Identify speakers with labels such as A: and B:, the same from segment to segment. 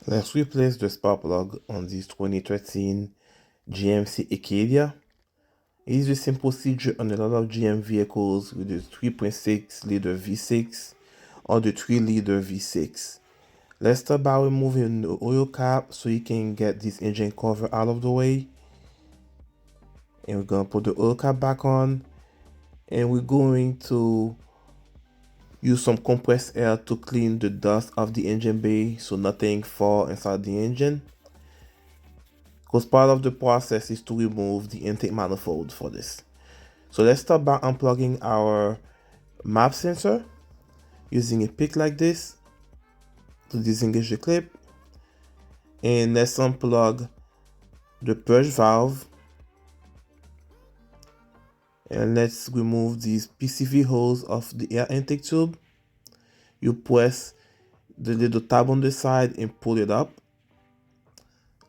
A: Let's replace the spark plug on this 2013 GMC Acadia. It is the same procedure on a lot of GM vehicles with the 3.6 liter V6 or the 3 liter V6. Let's start by removing the oil cap so you can get this engine cover out of the way. And we're going to put the oil cap back on. And we're going to use some compressed air to clean the dust of the engine bay so nothing falls inside the engine. Because part of the process is to remove the intake manifold for this. So let's start by unplugging our map sensor using a pick like this to disengage the clip. And let's unplug the purge valve. And let's remove these PCV holes of the air intake tube. You press the little tab on the side and pull it up.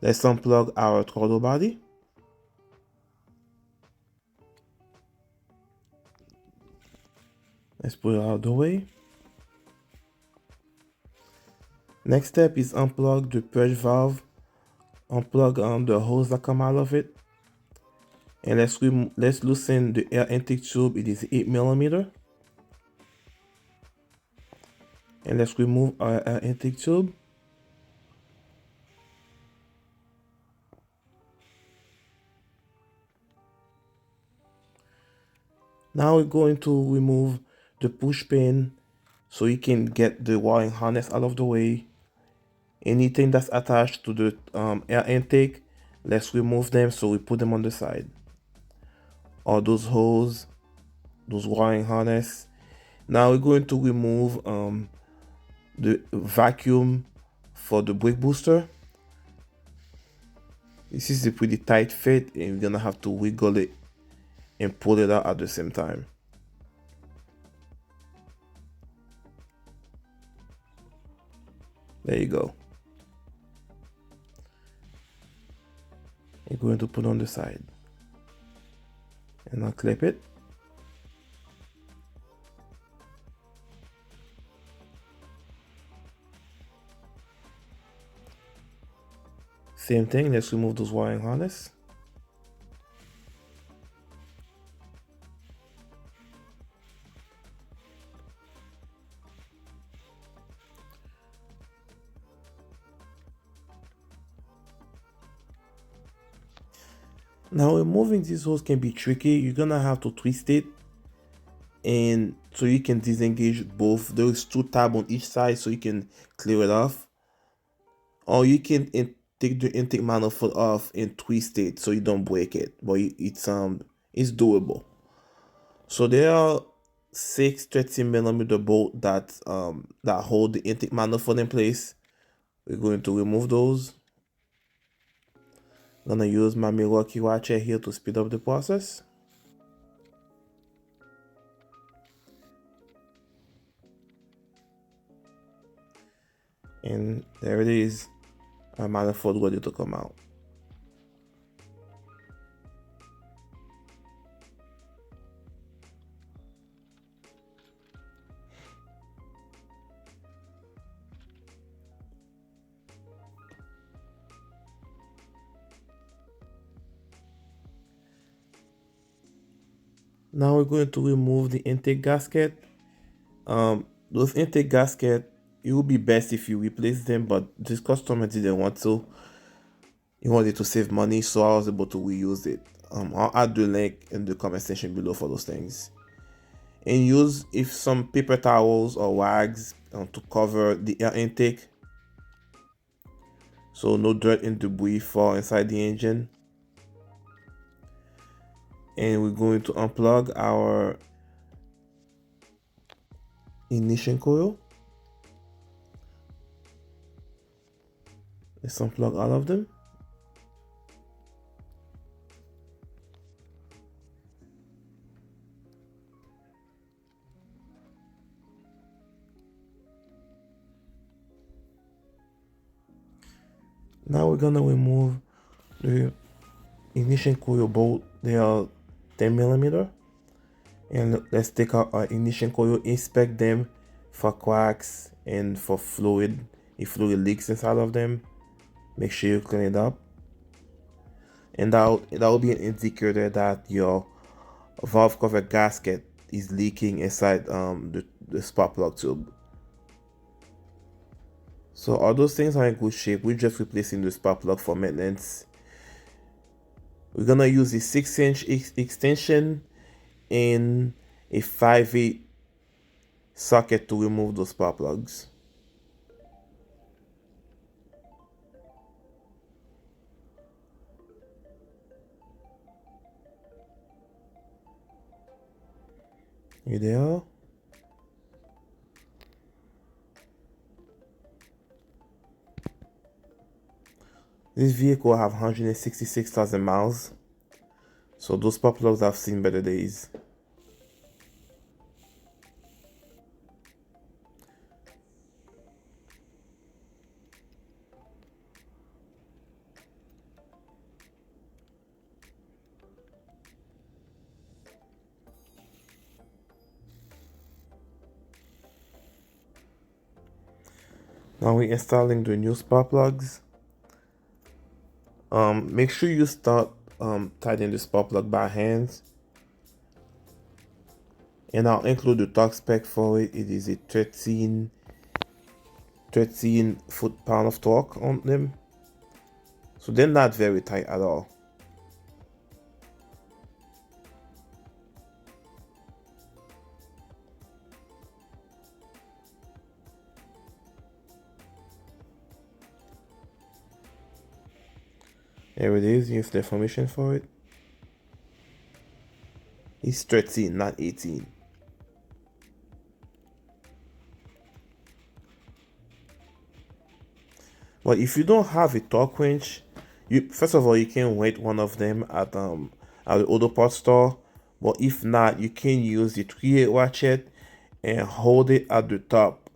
A: Let's unplug our throttle body. Let's put it out of the way. Next step is unplug the purge valve. Unplug the hose that come out of it. And let's loosen the air intake tube. It is 8mm. And let's remove our air intake tube. Now we're going to remove the push pin so you can get the wiring harness out of the way. Anything that's attached to the air intake, let's remove them so we put them on the side. All those holes, those wiring harness. Now we're going to remove the vacuum for the brake booster. This is a pretty tight fit and we're gonna have to wiggle it and pull it out at the same time. There you go. You're going to put on the side and I'll clip it. Same thing, let's remove those wiring harness. Now removing these holes can be tricky. You're gonna have to twist it and so you can disengage both. There's two tabs on each side so you can clear it off. Or you can take the intake manifold off and twist it so you don't break it. But it's doable. So there are 6 13mm bolts that hold the intake manifold in place. We're going to remove those. I'm gonna use my Milwaukee ratchet here to speed up the process. And there it is, our manifold ready to come out. Now we're going to remove the intake gasket. Those intake gasket, it would be best if you replace them, but this customer didn't want to. He wanted to save money, so I was able to reuse it. I'll add the link in the comment section below for those things. And use some paper towels or rags to cover the air intake, so no dirt and debris fall inside the engine. And we're going to unplug our ignition coil. Let's unplug all of them. Now we're gonna remove the ignition coil bolt. They are 10mm. And let's take out our ignition coil, inspect them for cracks and for fluid if fluid leaks inside of them, make sure you clean it up. And that'll be an indicator that your valve cover gasket is leaking inside the spark plug tube. So all those things are in good shape. We're just replacing the spark plug for maintenance. We're gonna use a 6-inch extension and a 5/8 socket to remove those spark plugs. Here they are. This vehicle have 166,000 miles, so those spark plugs have seen better days. Now we're installing the new spark plugs. Make sure you start tightening the spark plug by hand. And I'll include the torque spec for it. It is a 13 foot-pound of torque on them. So they're not very tight at all. There it is. Here's the information for it. It's 13, not 18. But if you don't have a torque wrench, first of all you can rent one of them at the auto parts store. But if not, you can use the 3/8 ratchet and hold it at the top,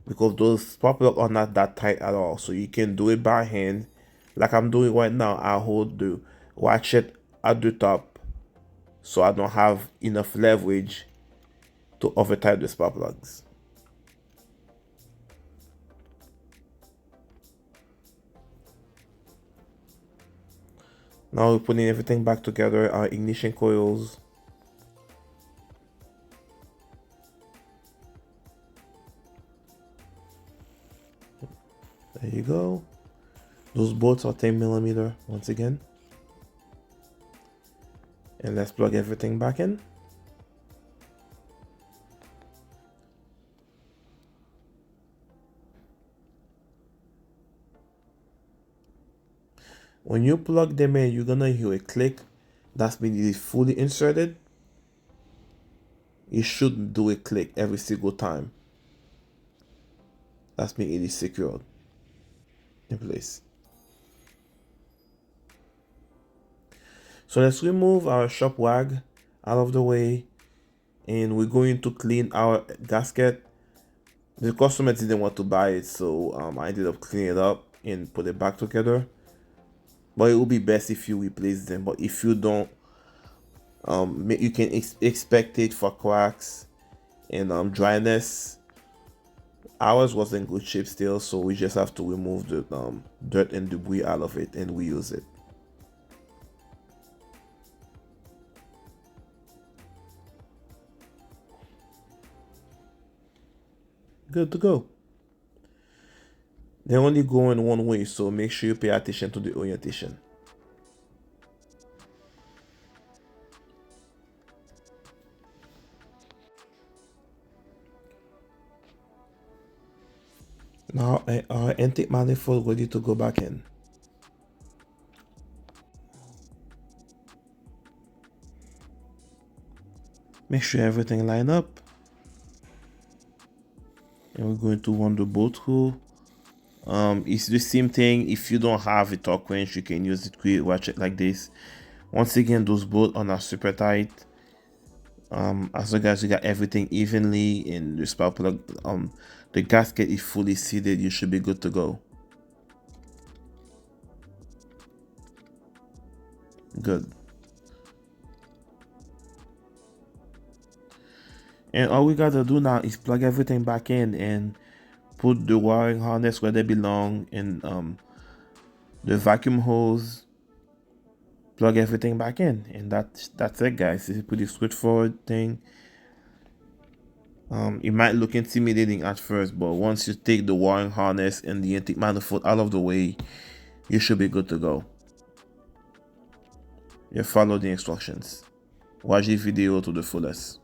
A: because those spark plugs are not that tight at all. So you can do it by hand, like I'm doing right now. I hold the ratchet at the top, so I don't have enough leverage to over tighten the spark plugs. Now we're putting everything back together, our ignition coils. There you go. Those bolts are 10mm once again. And let's plug everything back in. When you plug them in, you're gonna hear a click. That's means it is fully inserted. It should do a click every single time. That's means it is secured in place. So let's remove our shop wag out of the way, and we're going to clean our gasket. The customer didn't want to buy it, so I ended up cleaning it up and put it back together. But it would be best if you replace them. But if you don't, you can expect it for cracks and dryness. Ours was in good shape still, so we just have to remove the dirt and debris out of it and reuse it. Good to go. They only go in one way, so make sure you pay attention to the orientation. Now our intake manifold ready to go back in. Make sure everything line up. And we're going to run the bolt through. It's the same thing. If you don't have a torque wrench, you can use the 3/8 ratchet like this. Once again, those bolts are not super tight. As long as you got everything evenly in the spark plug, the gasket is fully seated, you should be good to go. Good. And all we gotta do now is plug everything back in and put the wiring harness where they belong, and the vacuum hose, plug everything back in, and that's it, guys. It's a pretty straightforward thing. It might look intimidating at first, but once you take the wiring harness and the intake manifold out of the way, you should be good to go. You follow the instructions. Watch the video to the fullest.